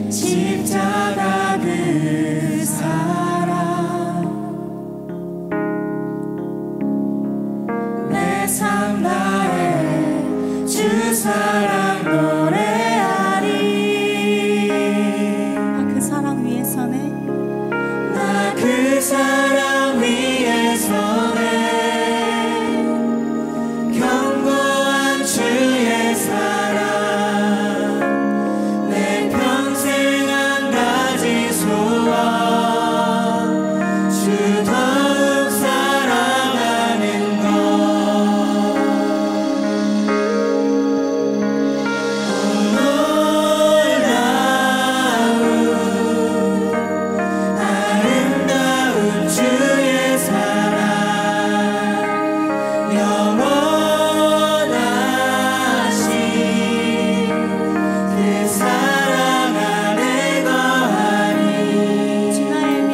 십자가 그 사랑 내 삶 다해 주 사랑 노래하리. 그 사랑 위에 서네. 나 그 사랑 위에 서네. 견고한 주의 사랑 내 평생 한 가지 소원 주 더욱 사랑하는 것. 아름다운 주의 사랑 영원하신 그 사랑 안에 거하리. 주 나의 빛,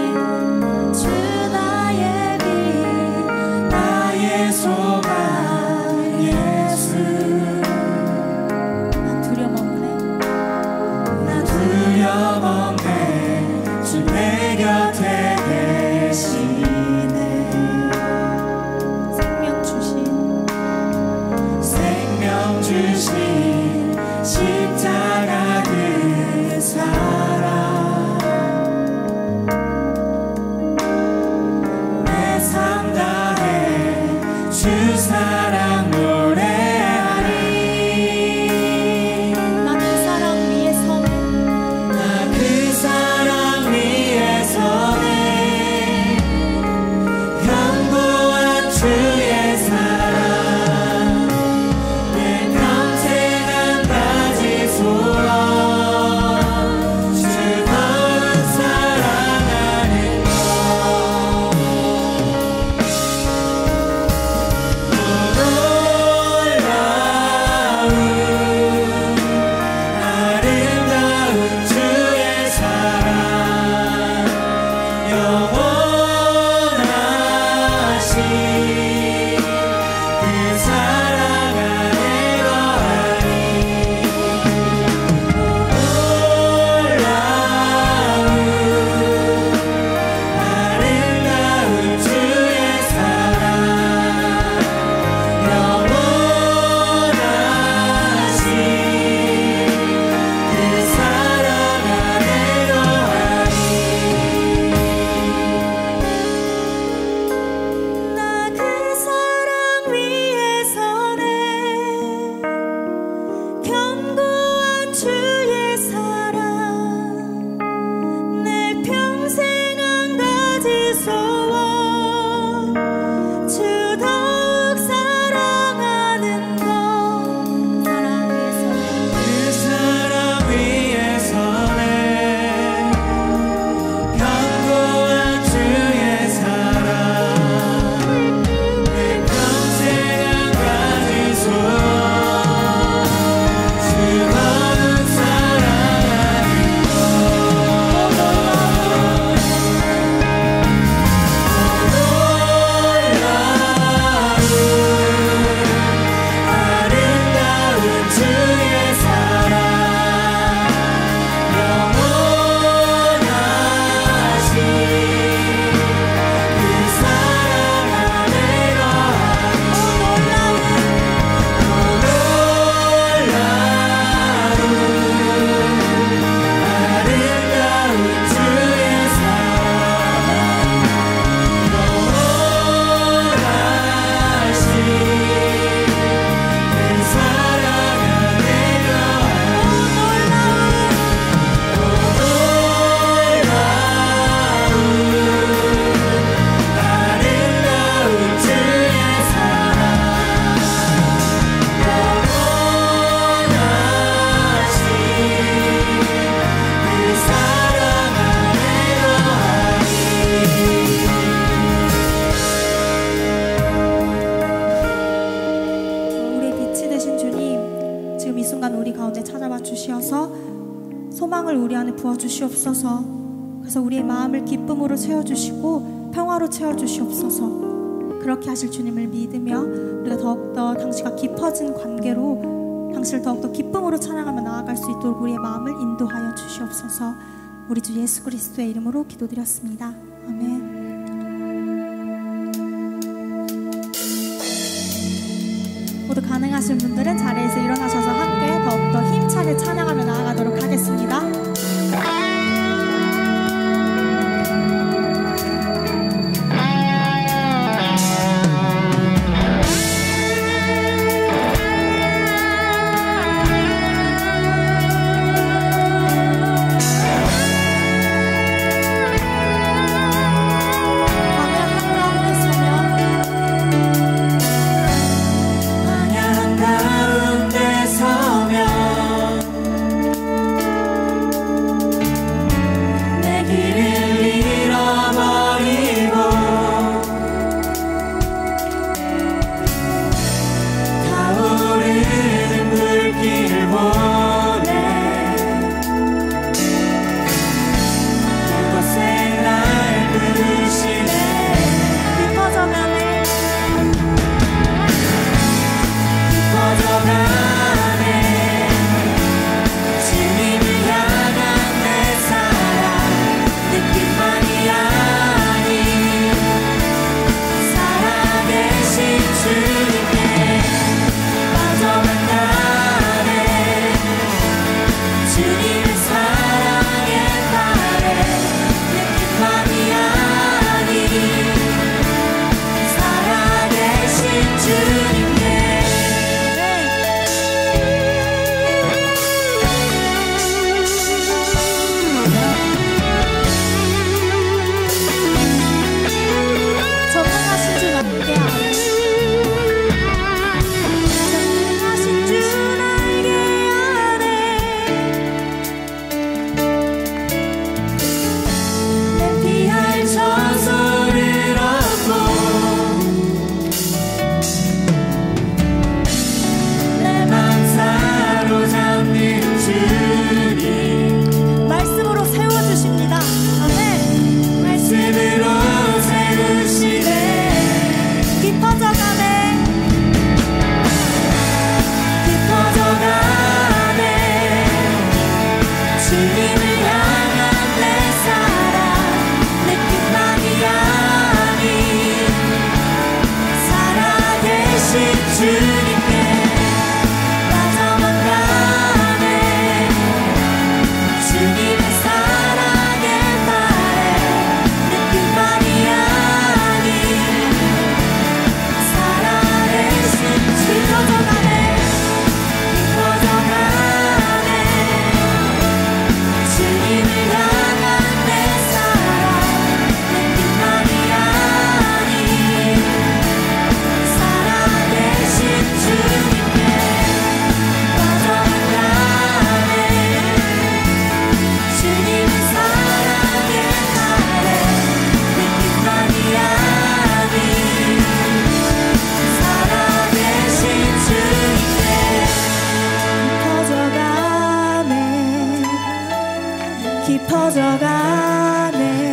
주 나의 빛, 나의 소망 예수. 난 두려움 없네. 나 두려움 없네. 주 내 곁에 계시네. 생명 주신 십자가 그 사랑 내 삶 다해 주 사랑 노래하리. 나 그 사랑 위에 서네. 나 그 사랑 위에 서네. 견고한 주의 사랑 내 평생 한 가지 소원 주 더욱 사랑하는 것. 아름다운 주의 사랑 영원하신 그 사랑 안에 거하리. 아름다운 주의 사랑 영원하신 그 사랑 안에 거하리. 나 그 사랑 위에 서네. 견고한 주의 사랑 내 평생 한 가지 소원 주 더욱 사랑하는 것. 사랑 위에 서네. 그 사랑 위에 서네. 견고한 주의 사랑 내 평생 한 가지 소원 주 더욱 사랑하는 것. 아름다운 주의 사랑 영원하신 그 사랑 안에 거하리. 아름다운 주의 사랑 영원하신 그 사랑 안에 아름다운 주의 사랑 영원하신 그 사랑 안에 거하리. 우리의 빛이 되신 주님, 지금 이 순간 우리 가운데 찾아와 주시어서 소망을 우리 안에 부어주시옵소서. 그래서 우리의 마음을 기쁨으로 채워주시고 평화로 채워주시옵소서. 그렇게 하실 주님을 믿으며 우리가 더욱더 당신과 깊어진 관계로 당신을 더욱더 기쁨으로 찬양하며 나아갈 수 있도록 우리의 마음을 인도하여 주시옵소서. 주옵소서. 우리 주 예수 그리스도의 이름으로 기도드렸습니다. 아멘. 모두 가능하신 분들은 자리에서 일어나셔서 함께 더욱더 힘차게 찬양하며 나아가도록 하겠습니다. 깊어져가네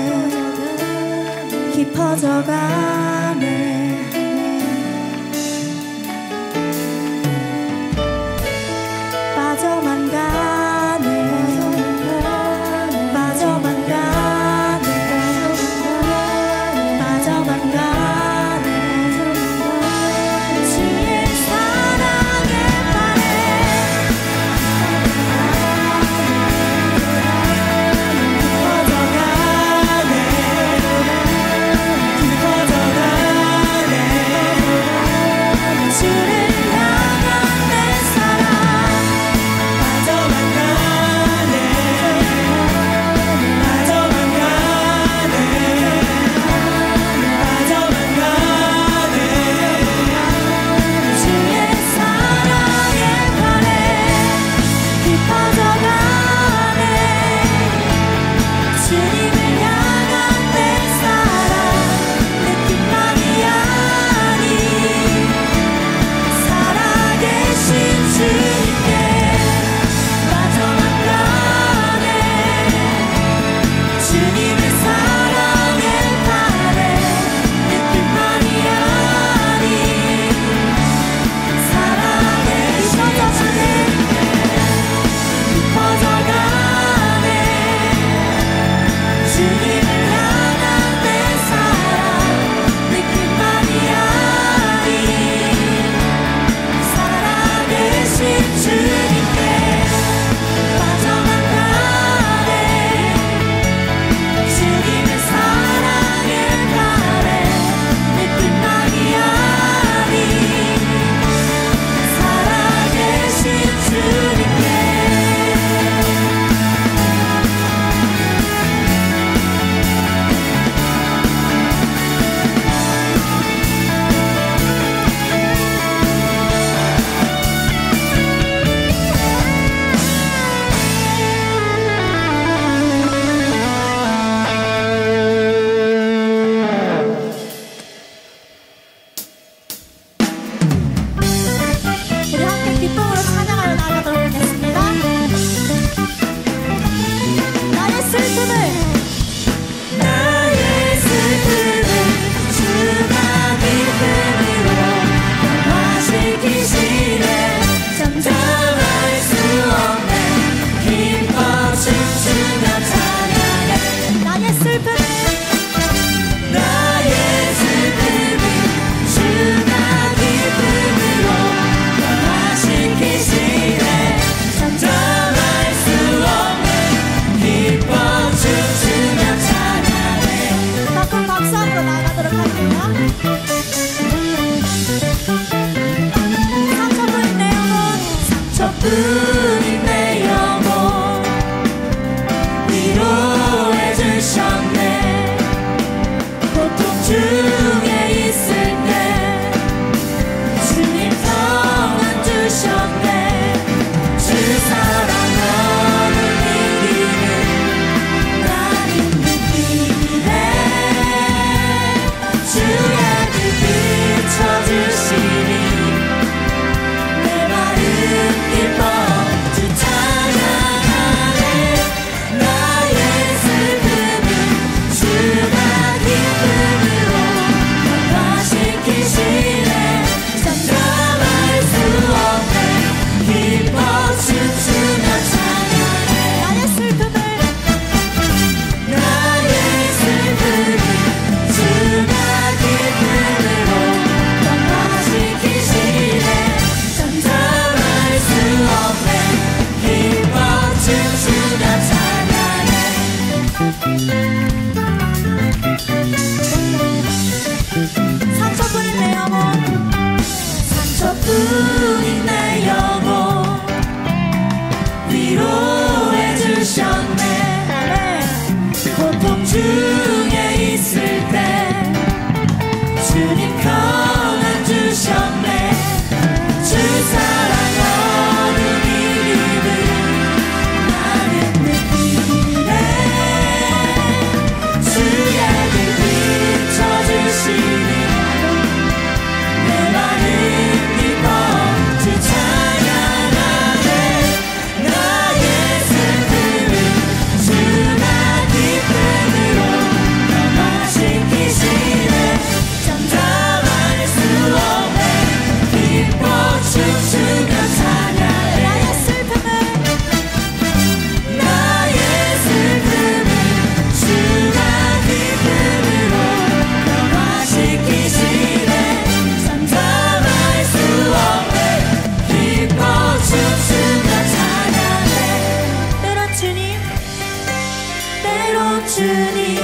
주님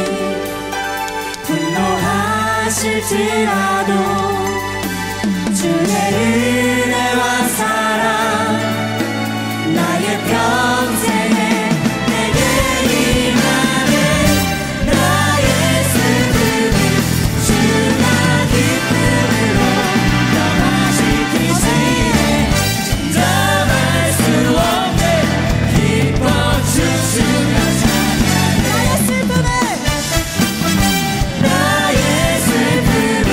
분노하실지라도 주의 은혜와 사랑 나의 평생에 내게 임하네. 나의 슬픔을 주가 기쁨으로 변화시키시네. 잠잠할 수 없네. 기뻐 춤추며 나의 슬픔을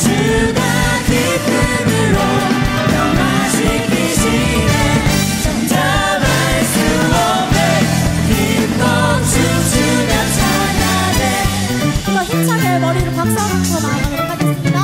주가 기쁨으로 변화시키시네. 잠잠할 수 없네. 기뻐 춤추며 찬양해. 더 힘차게 머리를 박수하면서 나아가도록 하겠습니다.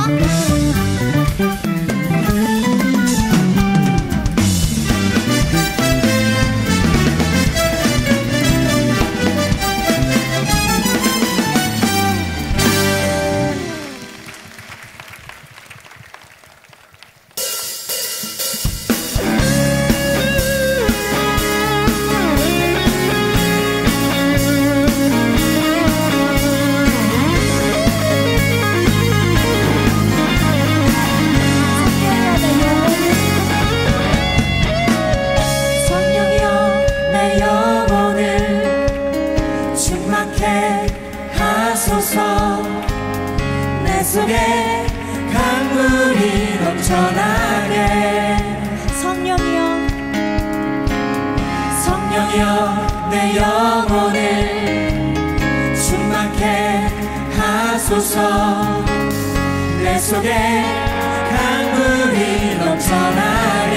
성령이여 내 영혼을 충만케 하소서. 내 속에 강물이 넘쳐나게. 성령이여 성령이여 내 영혼을 충만케 하소서. 내 속에 강물이 넘쳐나게.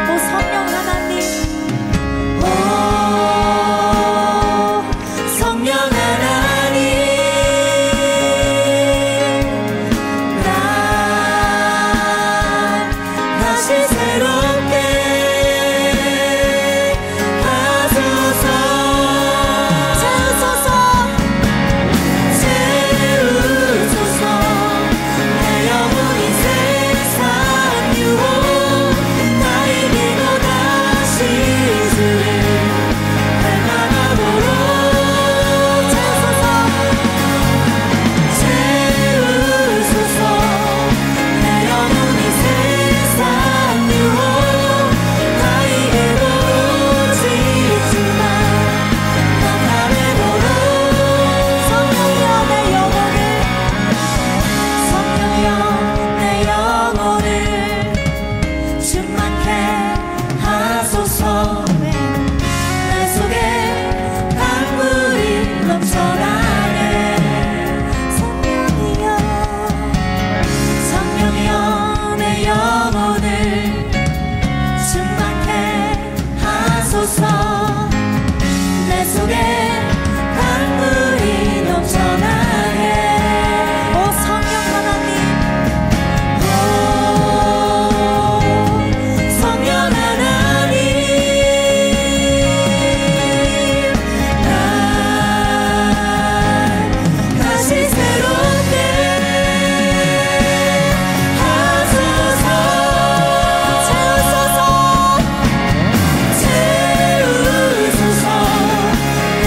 오 성령 하나님 오 성령 하나님 날 다시 새롭게 하소서. 채우소서 채우소서. 내 영혼이 세상 유혹 다 이기고 다시 주를 닮아가도록 채우소서. 내 영혼이 세상 유혹 다 이기고 오직 주만 나타내도록. 성령이여 내 영혼을 성령이여 내 영혼을 충만케 하소서. 내 속에 강물이 넘쳐나게. 성령이여 성령이여 내 영혼을 충만케 하소서. 내 속에 강물이 넘쳐나게. 오 성령 하나님 오 성령 하나님 날 다시 새롭게 하소서. 채우소서. 채우소서. 내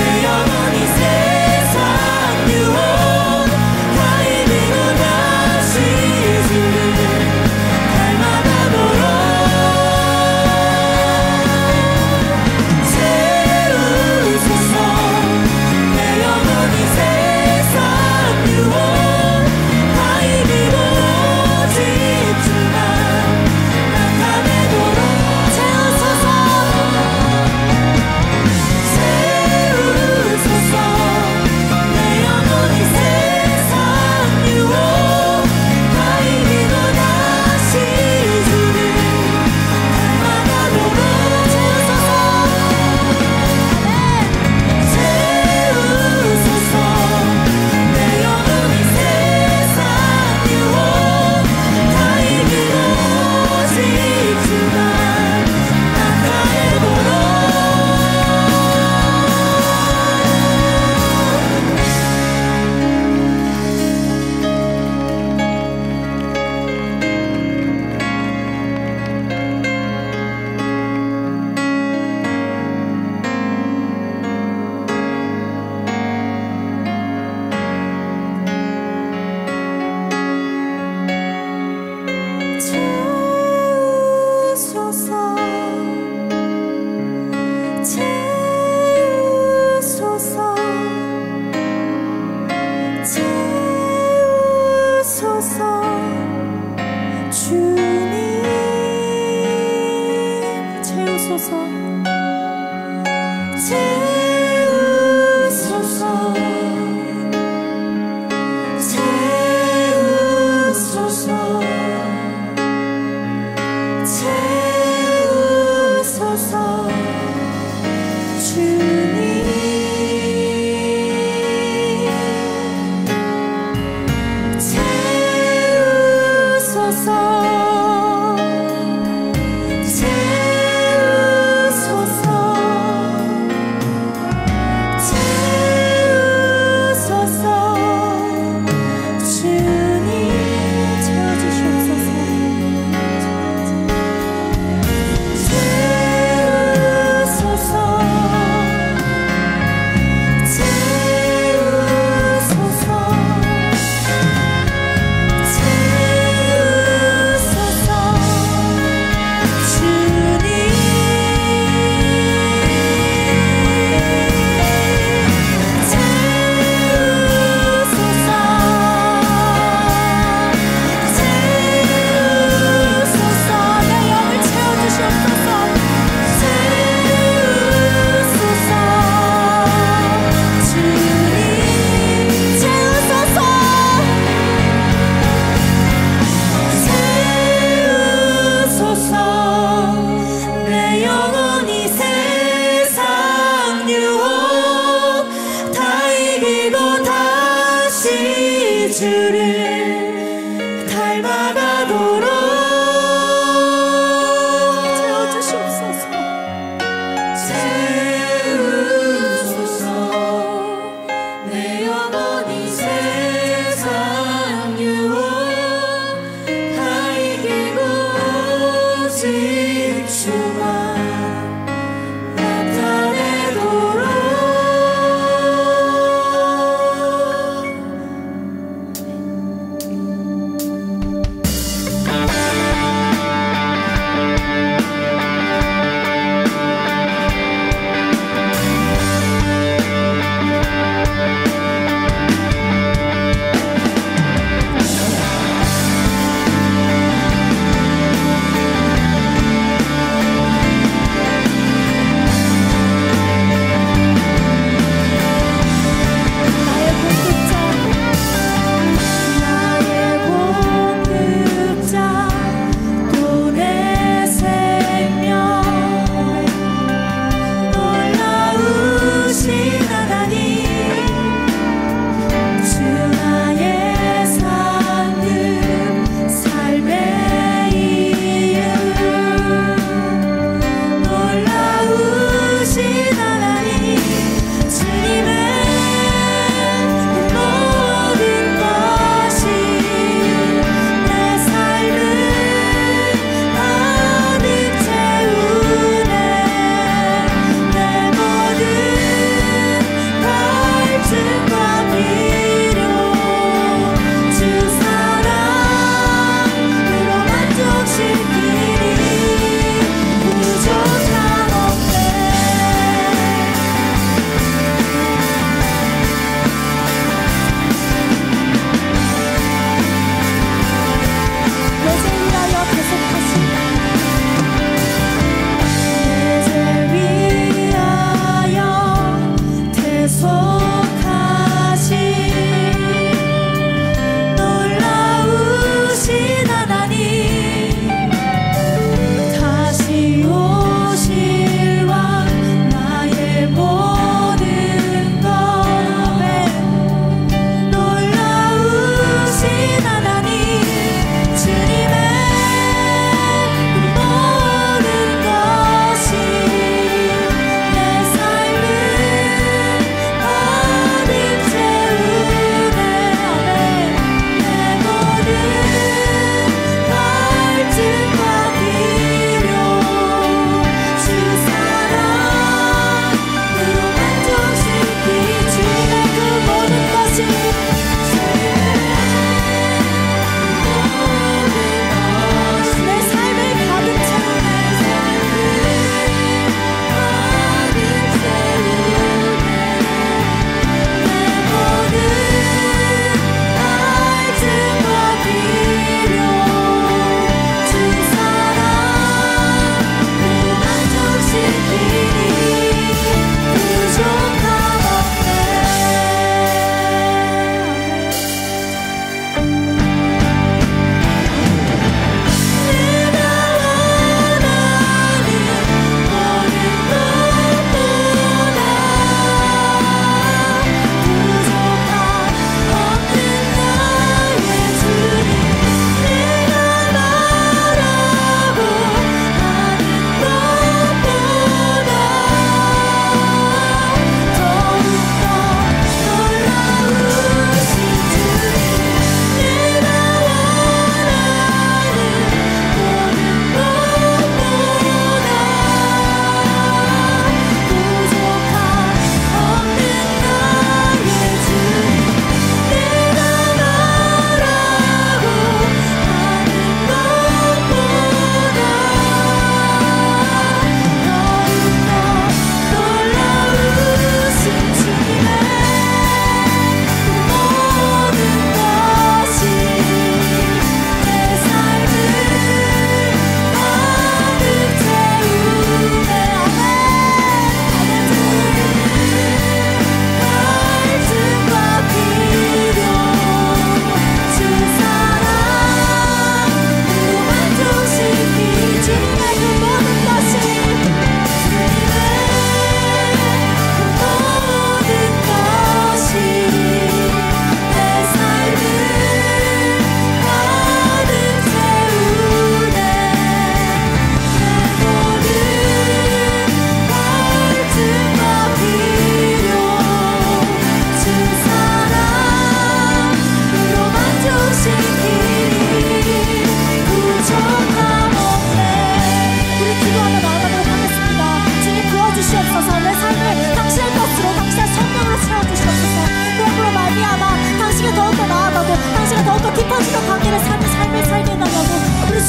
채우소서 채우소서 채우소서 주님 주를 닮아가도록 채워주시옵소서 채우소서 내 영혼이 세상 유혹 다 이기고 오직 주만 나타내도록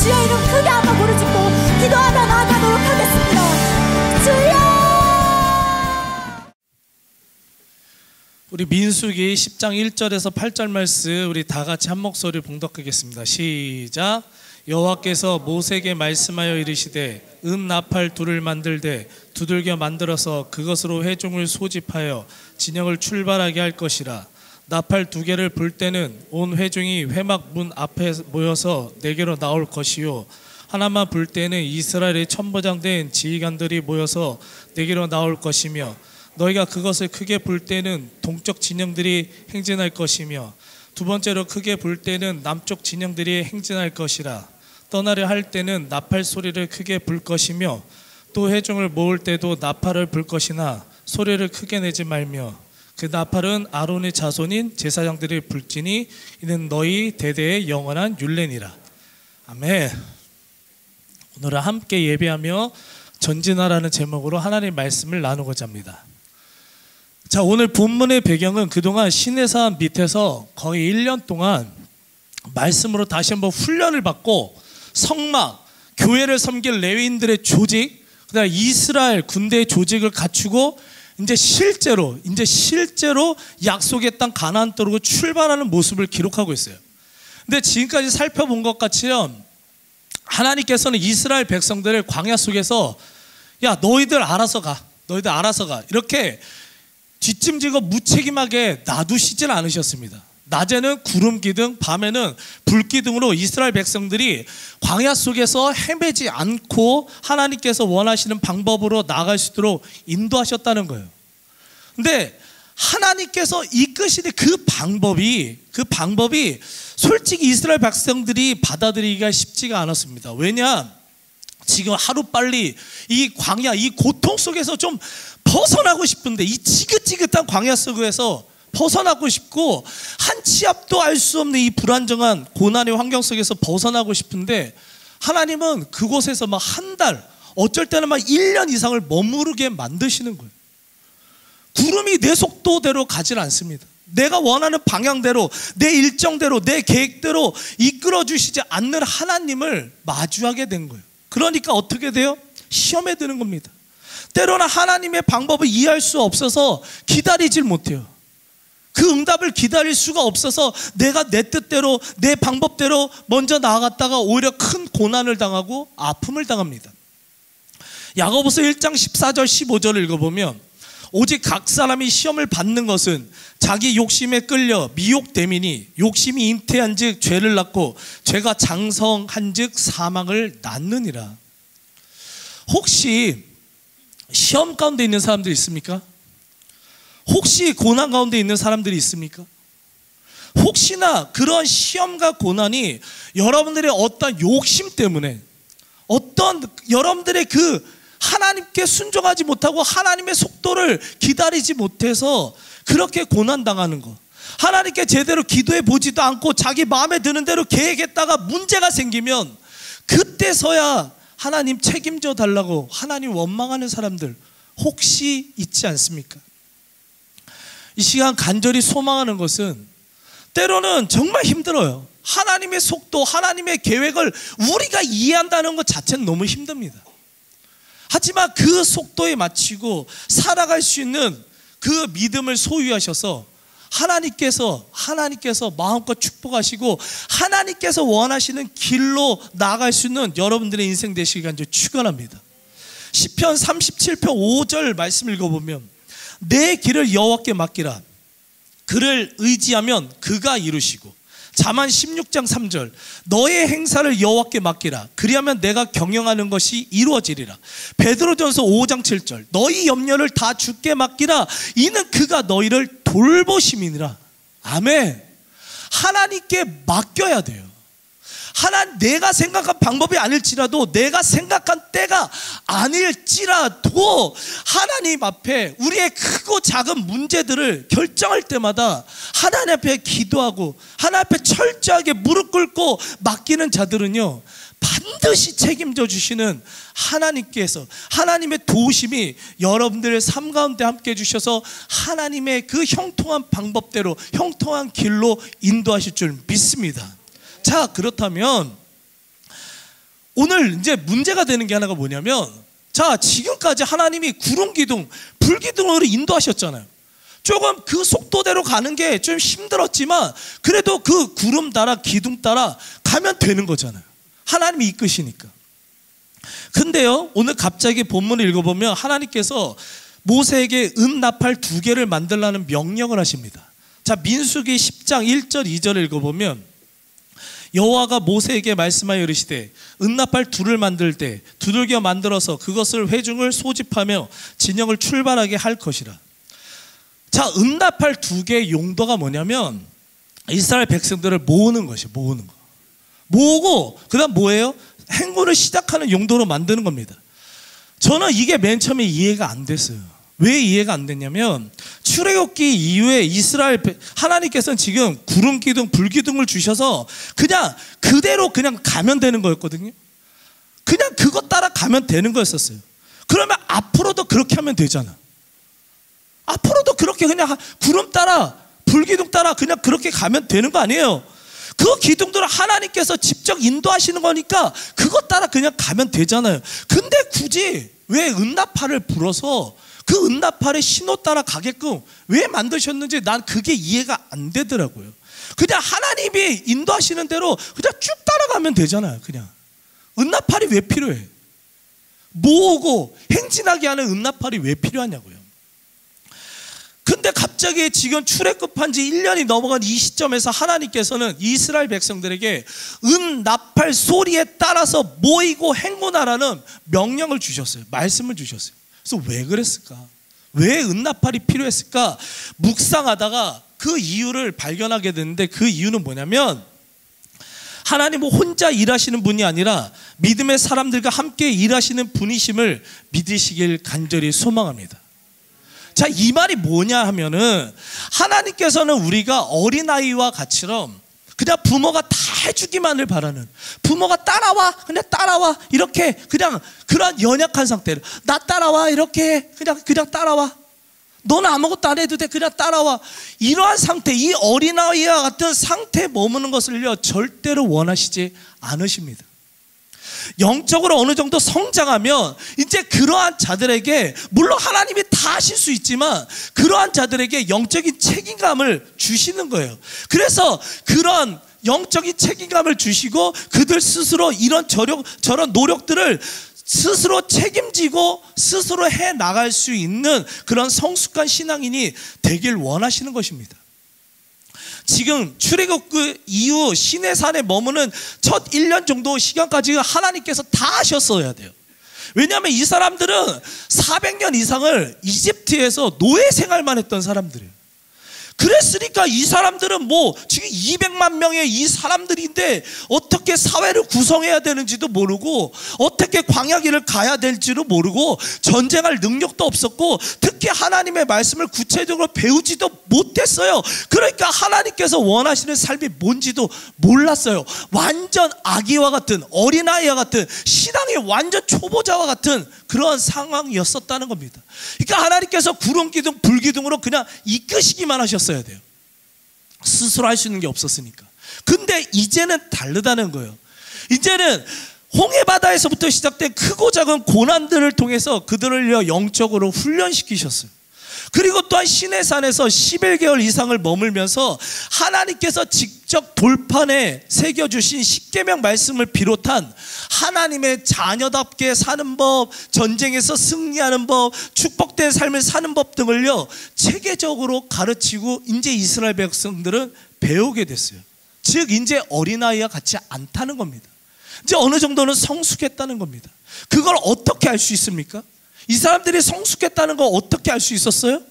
주의 이름 크게 한번 부르짖고 기도하며 나아가도록 하겠습니다. 주여! 우리 민수기 10장 1절에서 8절 말씀 우리 다 같이 한 목소리 봉독하겠습니다. 시작. 여호와께서 모세에게 말씀하여 이르시되 나팔 둘을 만들되 두들겨 만들어서 그것으로 회중을 소집하여 진영을 출발하게 할 것이라. 나팔 2개를 불 때는 온 회중이 회막 문 앞에 모여서 내게로 나올 것이요 하나만 불 때는 이스라엘의 천부장된 지휘관들이 모여서 내게로 나올 것이며 너희가 그것을 크게 불 때는 동쪽 진영들이 행진할 것이며 두 번째로 크게 불 때는 남쪽 진영들이 행진할 것이라. 떠나려 할 때는 나팔 소리를 크게 불 것이며 또 회중을 모을 때도 나팔을 불 것이나 소리를 크게 내지 말며 그 나팔은 아론의 자손인 제사장들이 불지니 이는 너희 대대의 영원한 율례니라. 아멘. 오늘은 함께 예배하며 전진하라는 제목으로 하나님의 말씀을 나누고자 합니다. 자, 오늘 본문의 배경은 그동안 시내산 밑에서 거의 1년 동안 말씀으로 다시 한번 훈련을 받고 성막, 교회를 섬길 레위인들의 조직, 그다음에 이스라엘 군대의 조직을 갖추고 이제 실제로 약속의 땅 가나안 땅으로 출발하는 모습을 기록하고 있어요. 근데 지금까지 살펴본 것 같이요, 하나님께서는 이스라엘 백성들을 광야 속에서 야 너희들 알아서 가 이렇게 뒷짐지고 무책임하게 놔두시질 않으셨습니다. 낮에는 구름 기둥, 밤에는 불 기둥으로 이스라엘 백성들이 광야 속에서 헤매지 않고 하나님께서 원하시는 방법으로 나아갈 수 있도록 인도하셨다는 거예요. 근데 하나님께서 이끄시는 그 방법이 솔직히 이스라엘 백성들이 받아들이기가 쉽지가 않았습니다. 왜냐? 지금 하루빨리 이 광야, 이 고통 속에서 좀 벗어나고 싶은데, 이 지긋지긋한 광야 속에서 벗어나고 싶고 한 치 앞도 알 수 없는 이 불안정한 고난의 환경 속에서 벗어나고 싶은데, 하나님은 그곳에서 막 한 달, 어쩔 때는 막 1년 이상을 머무르게 만드시는 거예요. 구름이 내 속도대로 가질 않습니다. 내가 원하는 방향대로, 내 일정대로, 내 계획대로 이끌어 주시지 않는 하나님을 마주하게 된 거예요. 그러니까 어떻게 돼요? 시험에 드는 겁니다. 때로는 하나님의 방법을 이해할 수 없어서 기다리질 못해요. 그 응답을 기다릴 수가 없어서 내가 내 뜻대로, 내 방법대로 먼저 나아갔다가 오히려 큰 고난을 당하고 아픔을 당합니다. 야고보서 1장 14절 15절을 읽어보면, 오직 각 사람이 시험을 받는 것은 자기 욕심에 끌려 미혹됨이니 욕심이 잉태한 즉 죄를 낳고 죄가 장성한 즉 사망을 낳느니라. 혹시 시험 가운데 있는 사람들이 있습니까? 혹시 고난 가운데 있는 사람들이 있습니까? 혹시나 그런 시험과 고난이 여러분들의 어떤 욕심 때문에, 어떤 여러분들의 그 하나님께 순종하지 못하고 하나님의 속도를 기다리지 못해서 그렇게 고난당하는 것, 하나님께 제대로 기도해 보지도 않고 자기 마음에 드는 대로 계획했다가 문제가 생기면 그때서야 하나님 책임져 달라고 하나님 원망하는 사람들 혹시 있지 않습니까? 이 시간 간절히 소망하는 것은, 때로는 정말 힘들어요. 하나님의 속도, 하나님의 계획을 우리가 이해한다는 것 자체는 너무 힘듭니다. 하지만 그 속도에 맞추고 살아갈 수 있는 그 믿음을 소유하셔서 하나님께서 마음껏 축복하시고 하나님께서 원하시는 길로 나아갈 수 있는 여러분들의 인생 되시길 간절히 축원합니다. 시편 37편 5절 말씀 읽어보면, 내 길을 여호와께 맡기라. 그를 의지하면 그가 이루시고. 잠언 16장 3절, 너의 행사를 여호와께 맡기라. 그리하면 내가 경영하는 것이 이루어지리라. 베드로전서 5장 7절, 너희 염려를 다 주께 맡기라. 이는 그가 너희를 돌보심이니라. 아멘. 하나님께 맡겨야 돼요. 내가 생각한 방법이 아닐지라도, 내가 생각한 때가 아닐지라도 하나님 앞에 우리의 크고 작은 문제들을 결정할 때마다 하나님 앞에 기도하고 하나님 앞에 철저하게 무릎 꿇고 맡기는 자들은요, 반드시 책임져 주시는 하나님께서, 하나님의 도우심이 여러분들의 삶 가운데 함께 해주셔서 하나님의 그 형통한 방법대로, 형통한 길로 인도하실 줄 믿습니다. 자, 그렇다면 오늘 이제 문제가 되는 게 하나가 뭐냐면, 자, 지금까지 하나님이 구름 기둥, 불 기둥으로 인도하셨잖아요. 조금 그 속도대로 가는 게 좀 힘들었지만 그래도 그 구름 따라 기둥 따라 가면 되는 거잖아요. 하나님이 이끄시니까. 근데요, 오늘 갑자기 본문을 읽어보면 하나님께서 모세에게 은나팔 2개를 만들라는 명령을 하십니다. 자, 민수기 10장 1절 2절을 읽어보면, 여호와가 모세에게 말씀하여 이르시되 은나팔 2를 만들 때 두들겨 만들어서 그것을 회중을 소집하며 진영을 출발하게 할 것이라. 자, 은나팔 2개의 용도가 뭐냐면 이스라엘 백성들을 모으는 것이에요. 모으는 거. 모으고 그 다음 뭐예요? 행군을 시작하는 용도로 만드는 겁니다. 저는 이게 맨 처음에 이해가 안 됐어요. 왜 이해가 안 됐냐면, 출애굽기 이후에 이스라엘 하나님께서는 지금 구름 기둥, 불 기둥을 주셔서 그냥 그대로 그냥 가면 되는 거였거든요. 그냥 그것 따라 가면 되는 거였었어요. 그러면 앞으로도 그렇게 하면 되잖아. 앞으로도 그렇게 그냥 구름 따라, 불 기둥 따라 그냥 그렇게 가면 되는 거 아니에요. 그 기둥들을 하나님께서 직접 인도하시는 거니까 그것 따라 그냥 가면 되잖아요. 근데 굳이 왜 은나팔을 불어서 그 은나팔의 신호 따라 가게끔 왜 만드셨는지 난 그게 이해가 안 되더라고요. 그냥 하나님이 인도하시는 대로 그냥 쭉 따라가면 되잖아요. 그냥 은나팔이 왜 필요해? 모으고 행진하게 하는 은나팔이 왜 필요하냐고요. 근데 갑자기 지금 출애굽한 지 1년이 넘어간 이 시점에서 하나님께서는 이스라엘 백성들에게 은나팔 소리에 따라서 모이고 행군하라는 명령을 주셨어요. 말씀을 주셨어요. 그래서 왜 그랬을까? 왜 은나팔이 필요했을까? 묵상하다가 그 이유를 발견하게 됐는데, 그 이유는 뭐냐면, 하나님은 혼자 일하시는 분이 아니라 믿음의 사람들과 함께 일하시는 분이심을 믿으시길 간절히 소망합니다. 자, 이 말이 뭐냐 하면은, 하나님께서는 우리가 어린아이와 같이럼 그냥 부모가 다 해주기만을 바라는, 부모가 따라와, 그냥 따라와, 이렇게 그냥 그런 연약한 상태를, 나 따라와, 이렇게 그냥 따라와, 너는 아무것도 안 해도 돼, 그냥 따라와, 이러한 상태, 이 어린아이와 같은 상태에 머무는 것을요 절대로 원하시지 않으십니다. 영적으로 어느 정도 성장하면 이제 그러한 자들에게, 물론 하나님이 다 하실 수 있지만 그러한 자들에게 영적인 책임감을 주시는 거예요. 그래서 그런 영적인 책임감을 주시고 그들 스스로 이런 저런 노력들을 스스로 책임지고 스스로 해 나갈 수 있는 그런 성숙한 신앙인이 되길 원하시는 것입니다. 지금 출애굽 이후 시내산에 머무는 첫 1년 정도 시간까지 하나님께서 다 하셨어야 돼요. 왜냐하면 이 사람들은 400년 이상을 이집트에서 노예 생활만 했던 사람들이에요. 그랬으니까 이 사람들은 뭐 지금 200만 명의 이 사람들인데 어떻게 사회를 구성해야 되는지도 모르고 어떻게 광야길을 가야 될지도 모르고 전쟁할 능력도 없었고 특히 하나님의 말씀을 구체적으로 배우지도 못했어요. 그러니까 하나님께서 원하시는 삶이 뭔지도 몰랐어요. 완전 아기와 같은, 어린아이와 같은, 신앙의 완전 초보자와 같은 그런 상황이었었다는 겁니다. 그러니까 하나님께서 구름 기둥, 불 기둥으로 그냥 이끄시기만 하셨어야 돼요. 스스로 할 수 있는 게 없었으니까. 근데 이제는 다르다는 거예요. 이제는 홍해바다에서부터 시작된 크고 작은 고난들을 통해서 그들을 영적으로 훈련시키셨어요. 그리고 또한 시내산에서 11개월 이상을 머물면서 하나님께서 직접 돌판에 새겨주신 십계명 말씀을 비롯한 하나님의 자녀답게 사는 법, 전쟁에서 승리하는 법, 축복된 삶을 사는 법 등을요 체계적으로 가르치고 이제 이스라엘 백성들은 배우게 됐어요. 즉 이제 어린아이와 같지 않다는 겁니다. 이제 어느 정도는 성숙했다는 겁니다. 그걸 어떻게 알 수 있습니까? 이 사람들이 성숙했다는 거 어떻게 알 수 있었어요?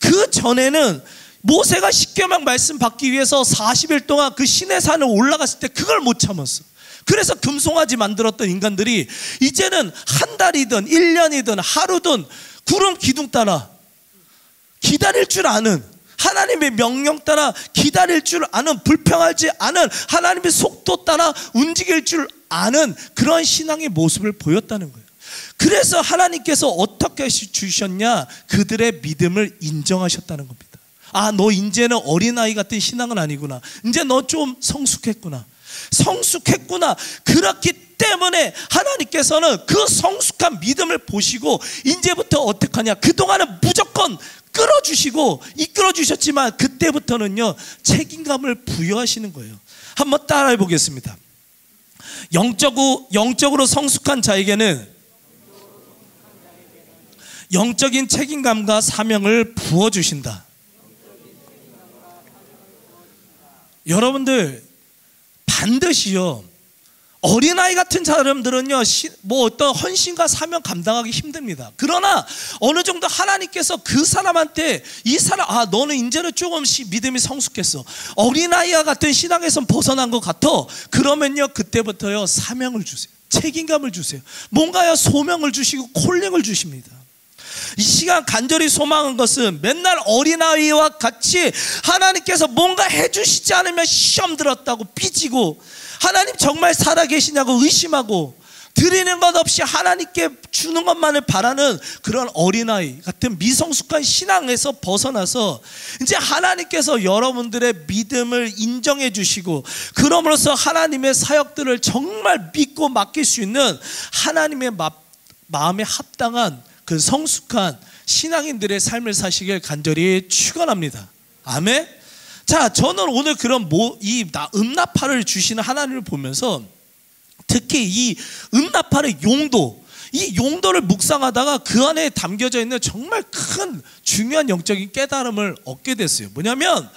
그 전에는 모세가 십계명 말씀 받기 위해서 40일 동안 그 시내산을 올라갔을 때 그걸 못 참았어. 그래서 금송아지 만들었던 인간들이 이제는 한 달이든 1년이든 하루든 구름 기둥 따라 기다릴 줄 아는, 하나님의 명령 따라 기다릴 줄 아는, 불평하지 않은 하나님의 속도 따라 움직일 줄 아는 그런 신앙의 모습을 보였다는 거예요. 그래서 하나님께서 어떻게 주셨냐? 그들의 믿음을 인정하셨다는 겁니다. 아, 너 이제는 어린아이 같은 신앙은 아니구나. 이제 너 좀 성숙했구나. 성숙했구나. 그렇기 때문에 하나님께서는 그 성숙한 믿음을 보시고 이제부터 어떻게 하냐, 그동안은 무조건 끌어주시고 이끌어 주셨지만 그때부터는요 책임감을 부여하시는 거예요. 한번 따라해 보겠습니다. 영적으로 성숙한 자에게는 영적인 책임감과 사명을 부어주신다. 여러분들 반드시요, 어린아이 같은 사람들은요 뭐 어떤 헌신과 사명 감당하기 힘듭니다. 그러나 어느 정도 하나님께서 그 사람한테 이 사람, 너는 이제는 조금씩 믿음이 성숙했어, 어린아이와 같은 신앙에서 벗어난 것 같아. 그러면요 그때부터요 사명을 주세요. 책임감을 주세요. 뭔가요 소명을 주시고 콜링을 주십니다. 이 시간 간절히 소망한 것은 맨날 어린아이와 같이 하나님께서 뭔가 해주시지 않으면 시험 들었다고 삐지고, 하나님 정말 살아계시냐고 의심하고, 드리는 것 없이 하나님께 주는 것만을 바라는 그런 어린아이 같은 미성숙한 신앙에서 벗어나서 이제 하나님께서 여러분들의 믿음을 인정해 주시고, 그럼으로써 하나님의 사역들을 정말 믿고 맡길 수 있는 하나님의 마음에 합당한 그 성숙한 신앙인들의 삶을 사시길 간절히 축원합니다. 아멘. 자, 저는 오늘 그런 이 음나팔을 주시는 하나님을 보면서 특히 이 음나팔의 용도, 이 용도를 묵상하다가 그 안에 담겨져 있는 정말 큰 중요한 영적인 깨달음을 얻게 됐어요. 뭐냐면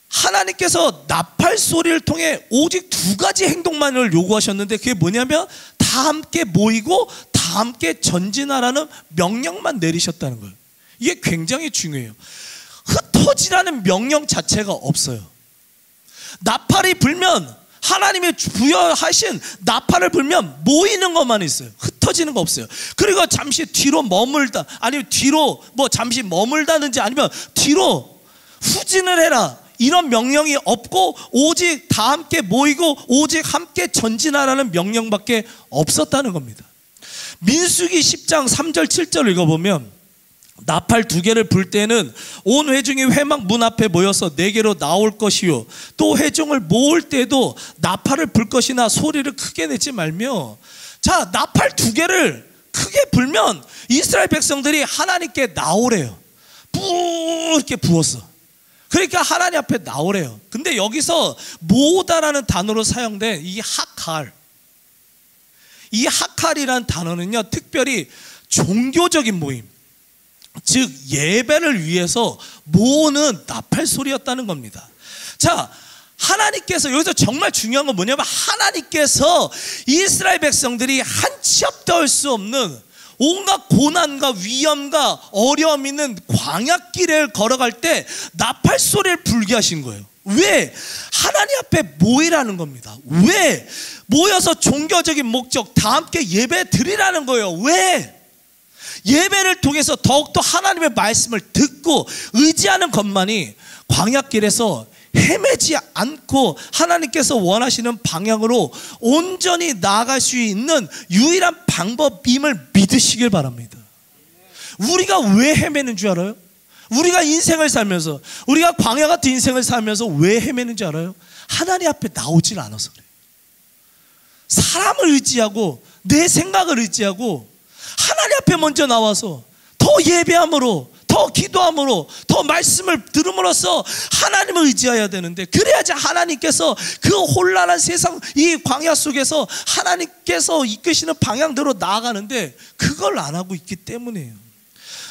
하나님께서 나팔 소리를 통해 오직 두 가지 행동만을 요구하셨는데, 그게 뭐냐면 다 함께 모이고 다 함께 전진하라는 명령만 내리셨다는 거예요. 이게 굉장히 중요해요. 흩어지라는 명령 자체가 없어요. 나팔이 불면, 하나님이 부여하신 나팔을 불면 모이는 것만 있어요. 흩어지는 거 없어요. 그리고 잠시 뒤로 머물다, 아니면 뒤로 잠시 머물다든지 아니면 뒤로 후진을 해라, 이런 명령이 없고 오직 다 함께 모이고 오직 함께 전진하라는 명령밖에 없었다는 겁니다. 민수기 10장 3절 7절 읽어보면, 나팔 두 개를 불 때는 온 회중이 회막 문 앞에 모여서 내게로 나올 것이요, 또 회중을 모을 때도 나팔을 불 것이나 소리를 크게 내지 말며. 자, 나팔 두 개를 크게 불면 이스라엘 백성들이 하나님께 나오래요. 이렇게 부었어. 그러니까 하나님 앞에 나오래요. 근데 여기서 모으다라는 단어로 사용된 이 하칼, 이 하칼이라는 단어는요 특별히 종교적인 모임, 즉 예배를 위해서 모으는 나팔 소리였다는 겁니다. 자, 하나님께서 여기서 정말 중요한 건 뭐냐면, 하나님께서 이스라엘 백성들이 한 치 앞도 할 수 없는 온갖 고난과 위험과 어려움 있는 광야길을 걸어갈 때 나팔 소리를 불게 하신 거예요. 왜? 하나님 앞에 모이라는 겁니다. 왜? 모여서 종교적인 목적, 다 함께 예배 드리라는 거예요. 왜? 예배를 통해서 더욱더 하나님의 말씀을 듣고 의지하는 것만이 광야길에서 헤매지 않고 하나님께서 원하시는 방향으로 온전히 나아갈 수 있는 유일한 방법임을 믿으시길 바랍니다. 우리가 왜 헤매는 줄 알아요? 우리가 인생을 살면서, 우리가 광야 같은 인생을 살면서 왜 헤매는 줄 알아요? 하나님 앞에 나오질 않아서 그래요. 사람을 의지하고 내 생각을 의지하고 하나님 앞에 먼저 나와서 더 예배함으로, 더 기도함으로, 더 말씀을 들음으로써 하나님을 의지해야 되는데, 그래야지 하나님께서 그 혼란한 세상, 이 광야 속에서 하나님께서 이끄시는 방향대로 나아가는데 그걸 안 하고 있기 때문이에요.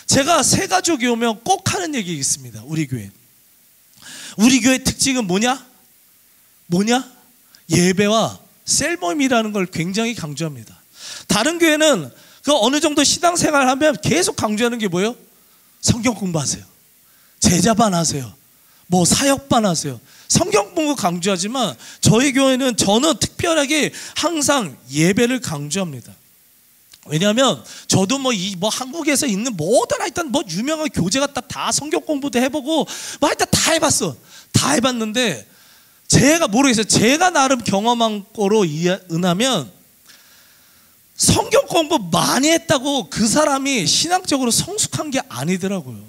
제가 새 가족이 오면 꼭 하는 얘기 있습니다. 우리 교회 특징은 뭐냐? 예배와 셀모임이라는 걸 굉장히 강조합니다. 다른 교회는 그 어느 정도 신앙생활 하면 계속 강조하는 게 뭐예요? 성경 공부하세요, 제자반 하세요, 사역반 하세요. 성경 공부 강조하지만 저희 교회는, 저는 특별하게 항상 예배를 강조합니다. 왜냐하면 저도 한국에서 있는 모든 하여튼 유명한 교재가 다 성경 공부도 해보고 하여튼 다 해봤어. 다 해봤는데 제가 모르겠어요. 제가 나름 경험한 거로 은하면 성경 공부 많이 했다고 그 사람이 신앙적으로 성숙한 게 아니더라고요.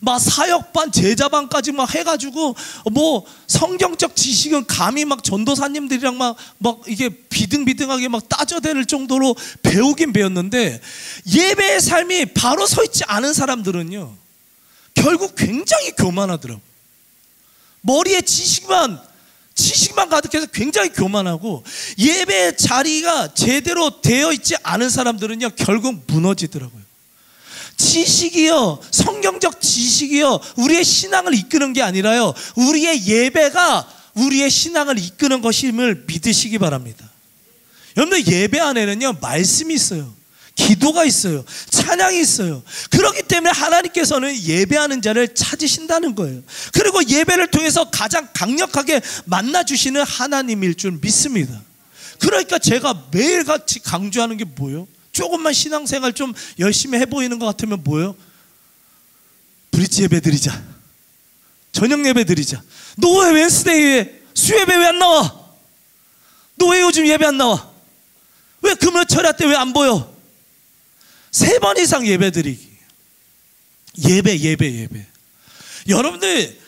막 사역반, 제자반까지 막 해가지고 뭐 성경적 지식은 감히 막 전도사님들이랑 막 이게 비등비등하게 막 따져대는 정도로 배우긴 배웠는데, 예배의 삶이 바로 서 있지 않은 사람들은요 결국 굉장히 교만하더라고요. 머리에 지식만 가득해서 굉장히 교만하고, 예배의 자리가 제대로 되어 있지 않은 사람들은요 결국 무너지더라고요. 지식이요, 성경적 지식이요, 우리의 신앙을 이끄는 게 아니라요, 우리의 예배가 우리의 신앙을 이끄는 것임을 믿으시기 바랍니다. 여러분들, 예배 안에는요 말씀이 있어요, 기도가 있어요, 찬양이 있어요. 그렇기 때문에 하나님께서는 예배하는 자를 찾으신다는 거예요. 그리고 예배를 통해서 가장 강력하게 만나주시는 하나님일 줄 믿습니다. 그러니까 제가 매일같이 강조하는 게 뭐예요? 조금만 신앙생활 좀 열심히 해보이는 것 같으면 뭐예요? 브릿지 예배 드리자, 저녁 예배 드리자. 너 왜 웬스데이에 수예배 왜 안 나와? 너 왜 요즘 예배 안 나와? 왜 금요 철야 때 왜 안 보여? 3번 이상 예배 드리기. 예배. 여러분들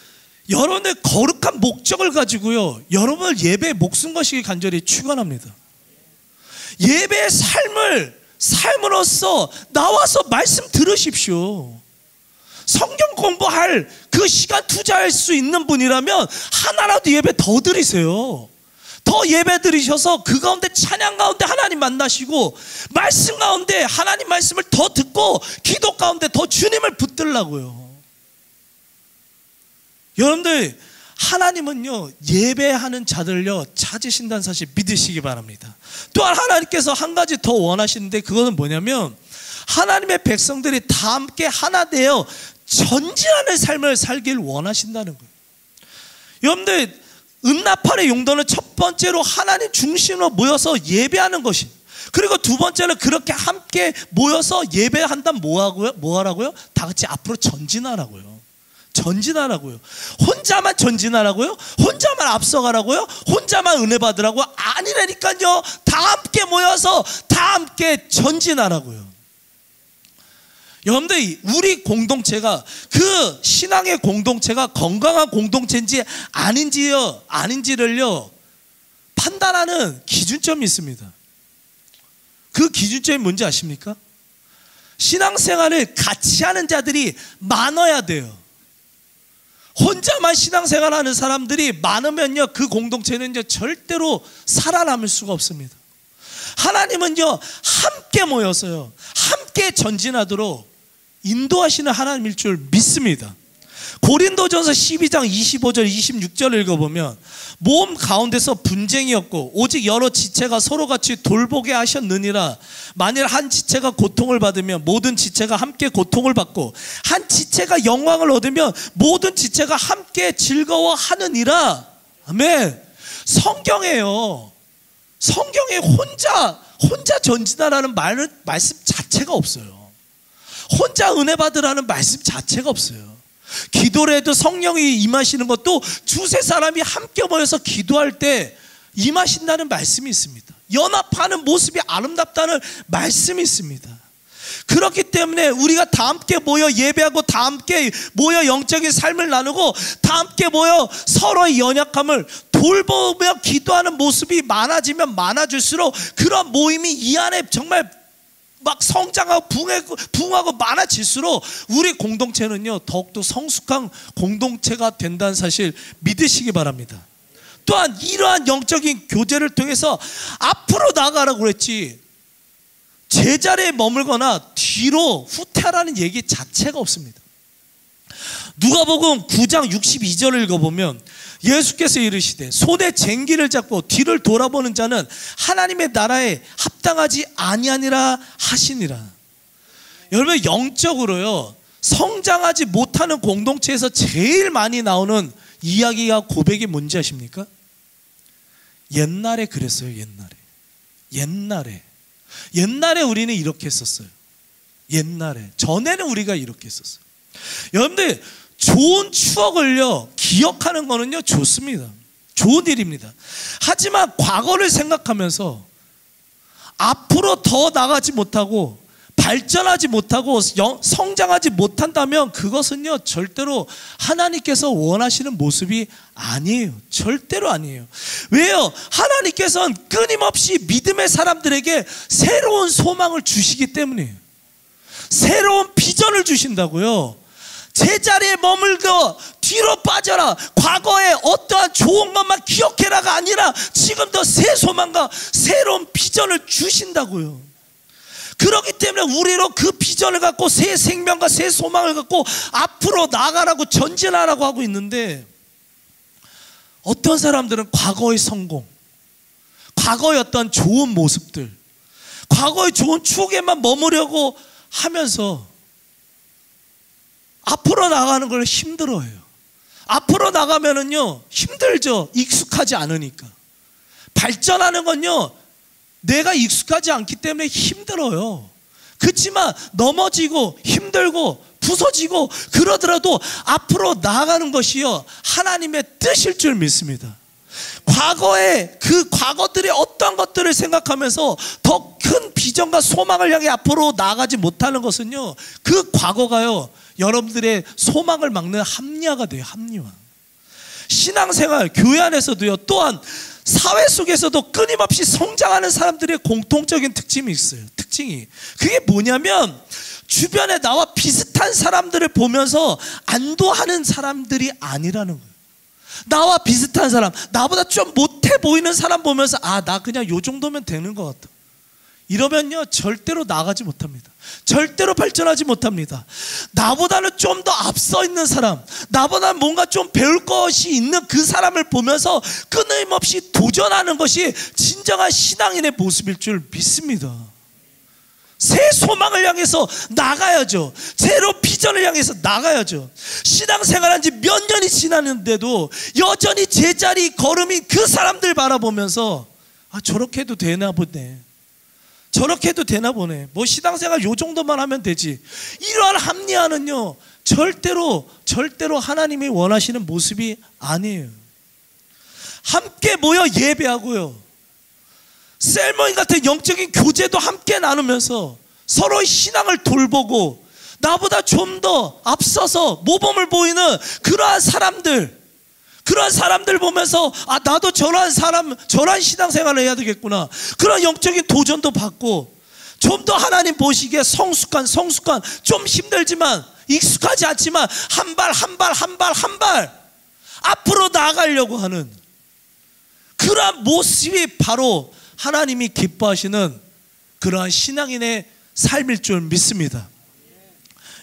거룩한 목적을 가지고요, 여러분을 예배에 목숨 거시기 간절히 축원합니다. 예배의 삶으로서 나와서 말씀 들으십시오. 성경 공부할 그 시간 투자할 수 있는 분이라면 하나라도 예배 더 드리세요. 더 예배 드리셔서 그 가운데, 찬양 가운데 하나님 만나시고, 말씀 가운데 하나님 말씀을 더 듣고, 기도 가운데 더 주님을 붙들라고요. 여러분들, 하나님은요 예배하는 자들요 찾으신다는 사실 믿으시기 바랍니다. 또한 하나님께서 한 가지 더 원하시는데, 그거는 뭐냐면 하나님의 백성들이 다 함께 하나 되어 전진하는 삶을 살길 원하신다는 거예요. 여러분들, 은나팔의 용도는 첫 번째로 하나님 중심으로 모여서 예배하는 것이, 그리고 두 번째는 그렇게 함께 모여서 예배한다면 뭐 하라고요? 다 같이 앞으로 전진하라고요. 혼자만 전진하라고요? 혼자만 앞서가라고요? 혼자만 은혜 받으라고요? 아니라니까요. 다 함께 모여서 다 함께 전진하라고요. 여러분들, 우리 공동체가, 그 신앙의 공동체가 건강한 공동체인지 아닌지를요 판단하는 기준점이 있습니다. 그 기준점이 뭔지 아십니까? 신앙생활을 같이 하는 자들이 많아야 돼요. 혼자만 신앙생활하는 사람들이 많으면요 그 공동체는요 절대로 살아남을 수가 없습니다. 하나님은요 함께 모여서요 함께 전진하도록 인도하시는 하나님일 줄 믿습니다. 고린도전서 12장 25절 26절을 읽어보면, 몸 가운데서 분쟁이 없고 오직 여러 지체가 서로 같이 돌보게 하셨느니라. 만일 한 지체가 고통을 받으면 모든 지체가 함께 고통을 받고, 한 지체가 영광을 얻으면 모든 지체가 함께 즐거워하느니라. 아멘. 성경에요, 성경에 혼자 전진하라는 말씀 자체가 없어요. 혼자 은혜 받으라는 말씀 자체가 없어요. 기도를 해도 성령이 임하시는 것도 두세 사람이 함께 모여서 기도할 때 임하신다는 말씀이 있습니다. 연합하는 모습이 아름답다는 말씀이 있습니다. 그렇기 때문에 우리가 다 함께 모여 예배하고, 다 함께 모여 영적인 삶을 나누고, 다 함께 모여 서로의 연약함을 돌보며 기도하는 모습이 많아지면 많아질수록, 그런 모임이 이 안에 정말 막 성장하고 부흥하고 많아질수록 우리 공동체는요 더욱더 성숙한 공동체가 된다는 사실 믿으시기 바랍니다. 또한 이러한 영적인 교제를 통해서 앞으로 나아가라고 그랬지, 제자리에 머물거나 뒤로 후퇴하라는 얘기 자체가 없습니다. 누가복음 9장 62절을 읽어보면 예수께서 이르시되 손에 쟁기를 잡고 뒤를 돌아보는 자는 하나님의 나라에 합당하지 아니하니라 하시니라. 여러분, 영적으로요 성장하지 못하는 공동체에서 제일 많이 나오는 이야기가, 고백이 뭔지 아십니까? 옛날에 그랬어요. 옛날에 우리는 이렇게 했었어요. 전에는 우리가 이렇게 했었어요. 여러분들, 좋은 추억을요 기억하는 거는요 좋습니다. 좋은 일입니다. 하지만 과거를 생각하면서 앞으로 더 나가지 못하고 발전하지 못하고 성장하지 못한다면 그것은요 절대로 하나님께서 원하시는 모습이 아니에요. 절대로 아니에요. 왜요? 하나님께서는 끊임없이 믿음의 사람들에게 새로운 소망을 주시기 때문이에요. 새로운 비전을 주신다고요. 제자리에 머물고 뒤로 빠져라, 과거에 어떠한 좋은 것만 기억해라가 아니라 지금도 새 소망과 새로운 비전을 주신다고요. 그렇기 때문에 우리로 그 비전을 갖고 새 생명과 새 소망을 갖고 앞으로 나가라고 전진하라고 하고 있는데, 어떤 사람들은 과거의 성공, 과거의 어떤 좋은 모습들, 과거의 좋은 추억에만 머무려고 하면서 앞으로 나가는 걸 힘들어해요. 앞으로 나가면은요 힘들죠. 익숙하지 않으니까. 발전하는 건요 내가 익숙하지 않기 때문에 힘들어요. 그렇지만 넘어지고 힘들고 부서지고 그러더라도 앞으로 나아가는 것이요 하나님의 뜻일 줄 믿습니다. 과거에 그 과거들의 어떤 것들을 생각하면서 더 큰 비전과 소망을 향해 앞으로 나아가지 못하는 것은요 그 과거가요 여러분들의 소망을 막는 합리화가 돼요. 합리화. 신앙생활, 교회 안에서도요 또한 사회 속에서도 끊임없이 성장하는 사람들의 공통적인 특징이 있어요. 특징이 그게 뭐냐면 주변에 나와 비슷한 사람들을 보면서 안도하는 사람들이 아니라는 거예요. 나와 비슷한 사람, 나보다 좀 못해 보이는 사람 보면서 아, 나 그냥 요 정도면 되는 것 같아. 이러면요 절대로 나가지 못합니다. 절대로 발전하지 못합니다. 나보다는 좀 더 앞서 있는 사람, 나보다 뭔가 좀 배울 것이 있는 그 사람을 보면서 끊임없이 도전하는 것이 진정한 신앙인의 모습일 줄 믿습니다. 새 소망을 향해서 나가야죠. 새로운 비전을 향해서 나가야죠. 신앙생활한 지 몇 년이 지났는데도 여전히 제자리 걸음이 그 사람들 바라보면서 아, 저렇게 해도 되나 보네, 저렇게 해도 되나 보네, 뭐 신앙생활 요 정도만 하면 되지. 이러한 합리화는요 절대로 하나님이 원하시는 모습이 아니에요. 함께 모여 예배하고요, 셀머인 같은 영적인 교제도 함께 나누면서 서로의 신앙을 돌보고 나보다 좀 더 앞서서 모범을 보이는 그러한 사람들 보면서 아, 나도 저러한 신앙생활을 해야 되겠구나, 그런 영적인 도전도 받고 좀 더 하나님 보시기에 성숙한 좀 힘들지만 익숙하지 않지만 한 발 앞으로 나아가려고 하는 그러한 모습이 바로 하나님이 기뻐하시는 그러한 신앙인의 삶일 줄 믿습니다.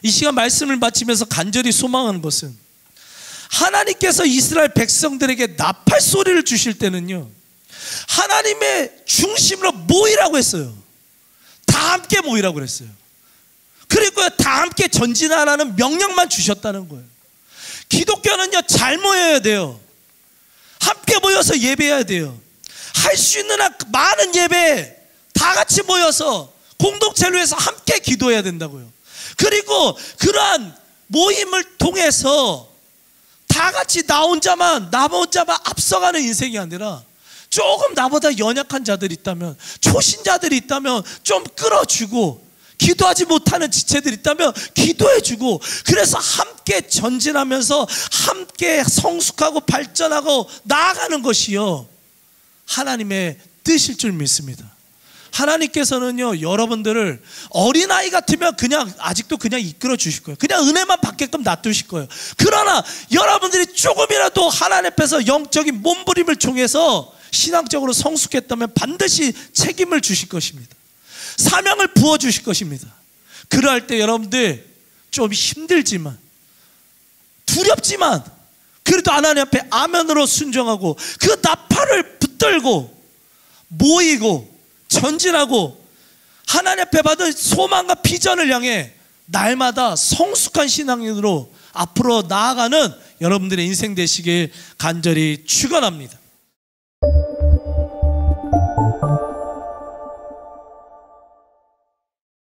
이 시간 말씀을 마치면서 간절히 소망하는 것은 하나님께서 이스라엘 백성들에게 나팔 소리를 주실 때는요 하나님의 중심으로 모이라고 했어요. 다 함께 모이라고 그랬어요. 그리고 다 함께 전진하라는 명령만 주셨다는 거예요. 기독교는요 잘 모여야 돼요. 함께 모여서 예배해야 돼요. 할 수 있는 한 많은 예배 다 같이 모여서 공동체를 위해서 함께 기도해야 된다고요. 그리고 그러한 모임을 통해서 다 같이 나 혼자만 앞서가는 인생이 아니라 조금 나보다 연약한 자들이 있다면, 초신자들이 있다면 좀 끌어주고, 기도하지 못하는 지체들이 있다면 기도해주고, 그래서 함께 전진하면서 함께 성숙하고 발전하고 나아가는 것이요 하나님의 뜻일 줄 믿습니다. 하나님께서는요 여러분들을 어린아이 같으면 아직도 그냥 이끌어 주실 거예요. 그냥 은혜만 받게끔 놔두실 거예요. 그러나 여러분들이 조금이라도 하나님 앞에서 영적인 몸부림을 통해서 신앙적으로 성숙했다면 반드시 책임을 주실 것입니다. 사명을 부어주실 것입니다. 그럴 때 여러분들 좀 힘들지만 두렵지만 그래도 하나님 앞에 아멘으로 순종하고 그 나팔을 붙들고 모이고 전진하고 하나님 앞에 받은 소망과 비전을 향해 날마다 성숙한 신앙인으로 앞으로 나아가는 여러분들의 인생 되시길 간절히 축원합니다.